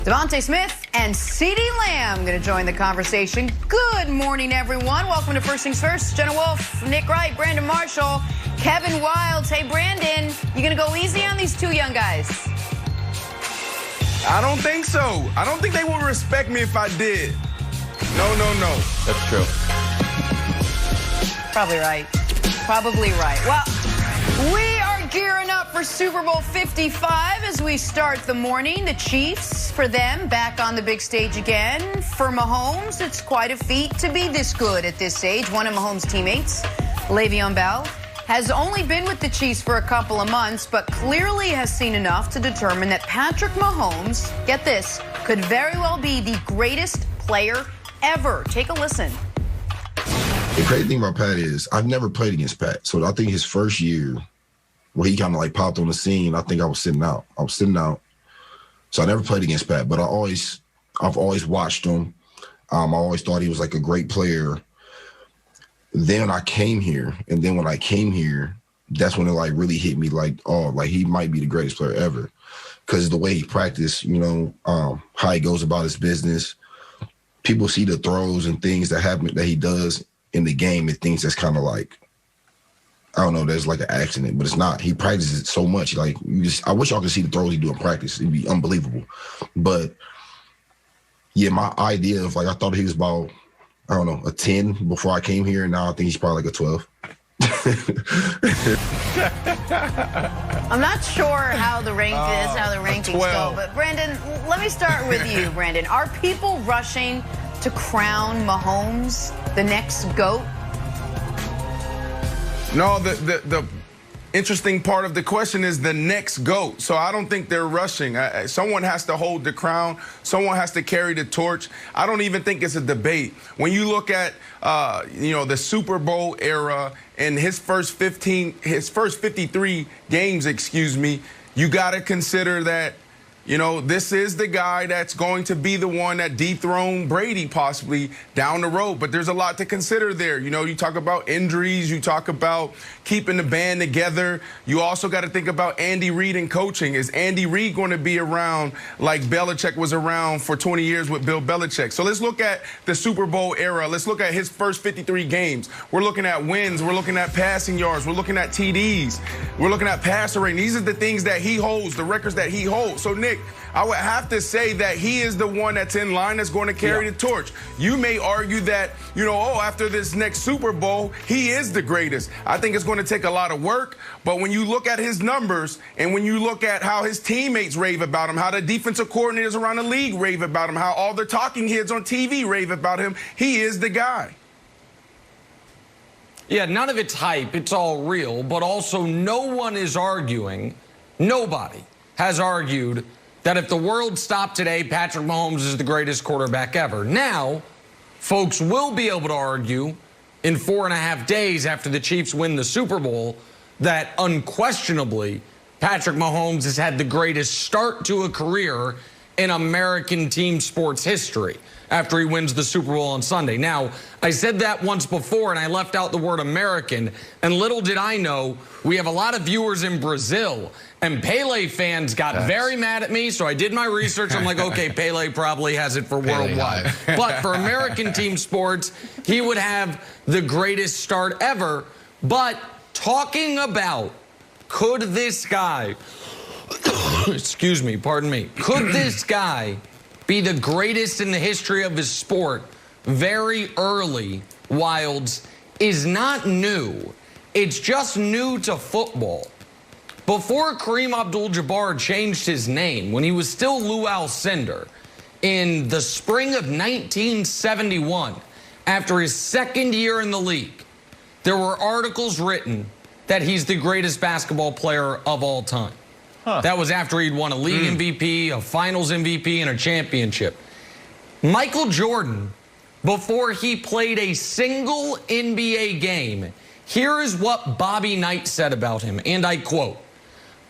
Devontae Smith and CeeDee Lamb going to join the conversation. Good morning, everyone. Welcome to First Things First. Jenna Wolf, Nick Wright, Brandon Marshall, Kevin Wildes. Hey, Brandon, you going to go easy on these two young guys? I don't think so. I don't think they would respect me if I did. No. That's true. Probably right. Probably right. Well, we are gearing up for Super Bowl 55 as we start the morning. The Chiefs, for them, back on the big stage again. For Mahomes, it's quite a feat to be this good at this age. One of Mahomes' teammates, Le'Veon Bell, has only been with the Chiefs for a couple of months, but clearly has seen enough to determine that Patrick Mahomes, get this, could very well be the greatest player ever. Take a listen. The crazy thing about Pat is I've never played against Pat. So I think his first year where he kind of like popped on the scene, I think I was sitting out. So I never played against Pat, but I've always watched him. I always thought he was like a great player. Then I came here, and then when I came here, that's when it like really hit me like, oh, like he might be the greatest player ever. Because the way he practiced, how he goes about his business. People see the throws and things that happen that he does in the game and things that's kind of like, I don't know, there's like an accident, but it's not. He practices it so much. Like, I wish y'all could see the throws he do in practice. It'd be unbelievable. But yeah, my idea of like, I thought he was about, I don't know, a 10 before I came here. And now I think he's probably like a 12. I'm not sure how the rankings go, but Brandon, let me start with you, Brandon. Are people rushing to crown Mahomes the next GOAT? No, the interesting part of the question is the next GOAT. So I don't think they're rushing. Someone has to hold the crown. Someone has to carry the torch. I don't even think it's a debate. When you look at, the Super Bowl era and his first 53 games, you got to consider that, this is the guy that's going to be the one that dethroned Brady possibly down the road. But there's a lot to consider there. You talk about injuries. You talk about keeping the band together. You also got to think about Andy Reid and coaching. Is Andy Reid going to be around like Belichick was around for 20 years with Bill Belichick? So let's look at the Super Bowl era. Let's look at his first 53 games. We're looking at wins. We're looking at passing yards. We're looking at TDs. We're looking at passer rating. These are the things that he holds, the records that he holds. So, Nick, I would have to say that he is the one that's in line that's going to carry the torch. You may argue that, after this next Super Bowl, he is the greatest. I think it's going to take a lot of work, but when you look at his numbers and when you look at how his teammates rave about him, how the defensive coordinators around the league rave about him, how all the talking heads on TV rave about him, he is the guy. Yeah, none of it's hype. It's all real, but also no one is arguing, nobody has argued that if the world stopped today, Patrick Mahomes is the greatest quarterback ever. Now, folks will be able to argue in 4.5 days after the Chiefs win the Super Bowl that unquestionably Patrick Mahomes has had the greatest start to a career in American team sports history after he wins the Super Bowl on Sunday. Now, I said that once before, and I left out the word American, and little did I know, we have a lot of viewers in Brazil, and Pele fans got very mad at me, so I did my research. I'm like, okay, Pele probably has it for worldwide. But for American team sports, he would have the greatest start ever. But talking about, could this guy, excuse me, pardon me, could this guy be the greatest in the history of his sport very early, Wildes, is not new. It's just new to football. Before Kareem Abdul-Jabbar changed his name, when he was still Lou Alcindor, in the spring of 1971, after his second year in the league, there were articles written that he's the greatest basketball player of all time. That was after he'd won a league MVP, a finals MVP, and a championship. Michael Jordan, before he played a single NBA game, here is what Bobby Knight said about him, and I quote,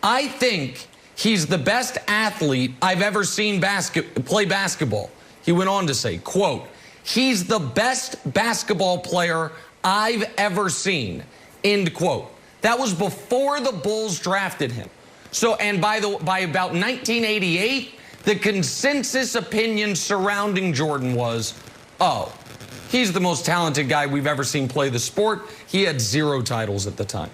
"I think he's the best athlete I've ever seen play basketball." He went on to say, quote, "He's the best basketball player I've ever seen," end quote. That was before the Bulls drafted him. So, and by about 1988, the consensus opinion surrounding Jordan was, oh, he's the most talented guy we've ever seen play the sport. He had 0 titles at the time.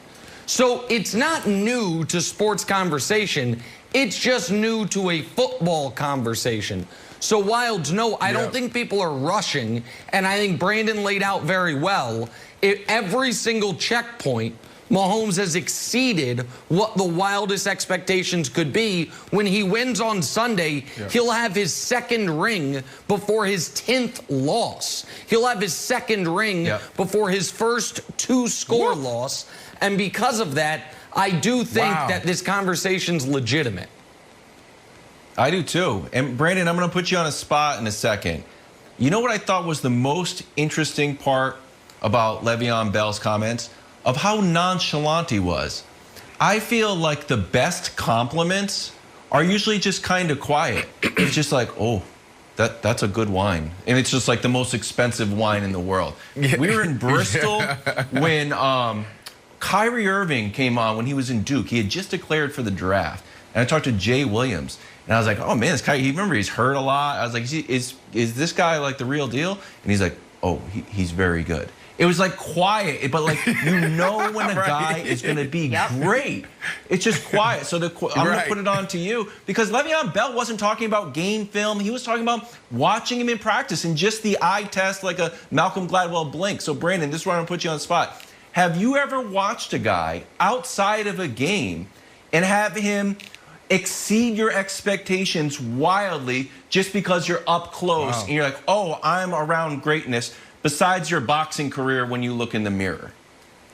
So it's not new to sports conversation. It's just new to a football conversation. So Wilds, no, I don't think people are rushing. And I think Brandon laid out very well. At every single checkpoint, Mahomes has exceeded what the wildest expectations could be. When he wins on Sunday, he'll have his 2nd ring before his 10th loss. He'll have his 2nd ring before his first 2-score loss. And because of that, I do think that this conversation's legitimate. I do too. And Brandon, I'm going to put you on a spot in a second. You know what I thought was the most interesting part about Le'Veon Bell's comments? Of how nonchalant he was. I feel like the best compliments are usually just kind of quiet. It's just like, oh, that's a good wine. And it's just like the most expensive wine in the world. We were in Bristol when Kyrie Irving came on when he was in Duke. He had just declared for the draft. And I talked to Jay Williams. And I was like, oh, man, this guy, you remember he's hurt a lot. I was like, is this guy like the real deal? And he's like, oh, he's very good. It was like quiet, but like you know when a guy is going to be great. It's just quiet. So I'm going to put it on to you because Le'Veon Bell wasn't talking about game film. He was talking about watching him in practice and just the eye test like a Malcolm Gladwell blink. So Brandon, this is where I'm going to put you on the spot. Have you ever watched a guy outside of a game and have him exceed your expectations wildly just because you're up close and you're like, oh, I'm around greatness? Besides your boxing career when you look in the mirror?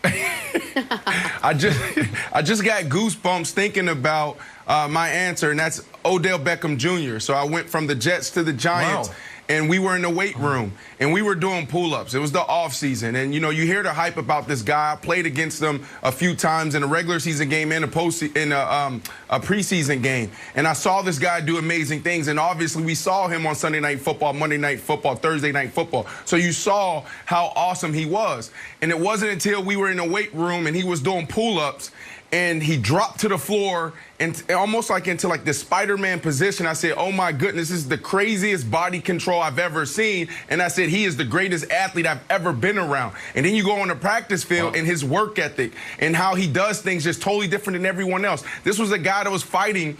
I just got goosebumps thinking about my answer, and that's Odell Beckham Jr. So I went from the Jets to the Giants. And we were in the weight room, and we were doing pull-ups. It was the off season, and you know you hear the hype about this guy. I played against him a few times in a regular season game and a preseason game, and I saw this guy do amazing things. And obviously, we saw him on Sunday Night Football, Monday Night Football, Thursday Night Football. So you saw how awesome he was. And it wasn't until we were in the weight room and he was doing pull-ups, and he dropped to the floor and almost like into like the Spider-Man position. I said, oh my goodness, this is the craziest body control I've ever seen. And I said, he is the greatest athlete I've ever been around. And then you go on the practice field and his work ethic and how he does things just totally different than everyone else. This was a guy that was fighting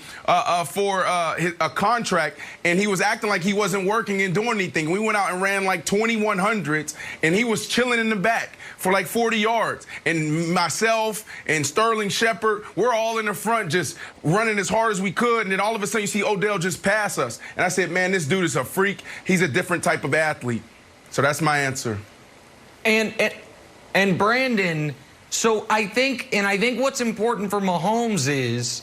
for a contract, and he was acting like he wasn't working and doing anything. We went out and ran like 2100s, and he was chilling in the back for like 40 yards. And myself and Sterling Shepard, we're all in the front just running as hard as we could. And then all of a sudden you see Odell just pass us. And I said, man, this dude is a freak. He's a different type of athlete. So that's my answer. And Brandon, so I think what's important for Mahomes is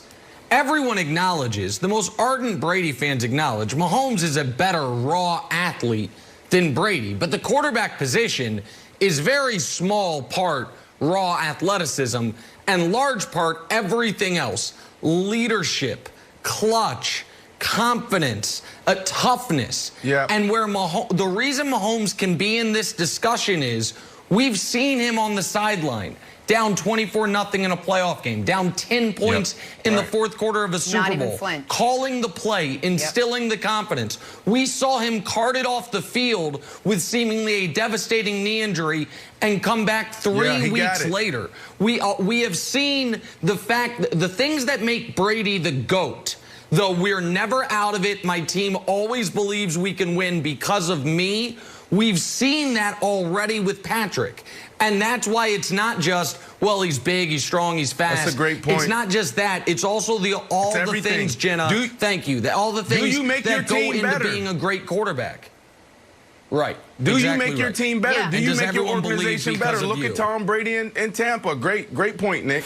everyone acknowledges, the most ardent Brady fans acknowledge, Mahomes is a better raw athlete than Brady. But the quarterback position is very small part raw athleticism and large part everything else. Leadership, clutch, confidence, a toughness. And where the reason Mahomes can be in this discussion is we've seen him on the sideline, down 24-0 in a playoff game, down 10 points in the fourth quarter of a Super Bowl, calling the play, instilling the confidence. We saw him carted off the field with seemingly a devastating knee injury and come back 3 weeks later. We have seen the things that make Brady the GOAT. Though we're never out of it, my team always believes we can win because of me. We've seen that already with Patrick. And that's why it's not just, well, he's big, he's strong, he's fast. That's a great point. It's not just that. It's also all the things, Jenna. Thank you. All the things that go into being a great quarterback. Right. Do you make your team better? Do you make your organization better? Look at Tom Brady in Tampa. Great point, Nick.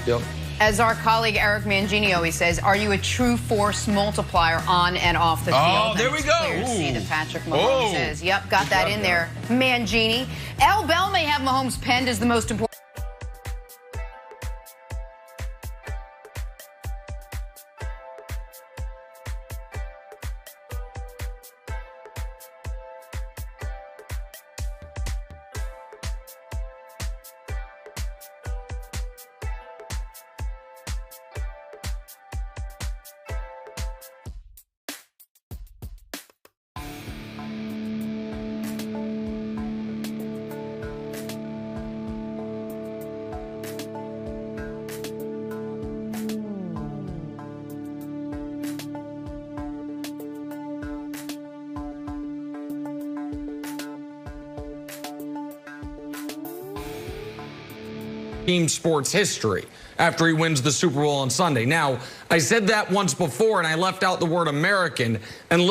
Yep. As our colleague Eric Mangini always says, are you a true force multiplier on and off the field? Oh, there we go. Clear to see that Patrick Mahomes is. Yep, got that in there. Mangini. L. Bell may have Mahomes penned as the most important. team sports history after he wins the Super Bowl on Sunday. Now, I said that once before, and I left out the word American. And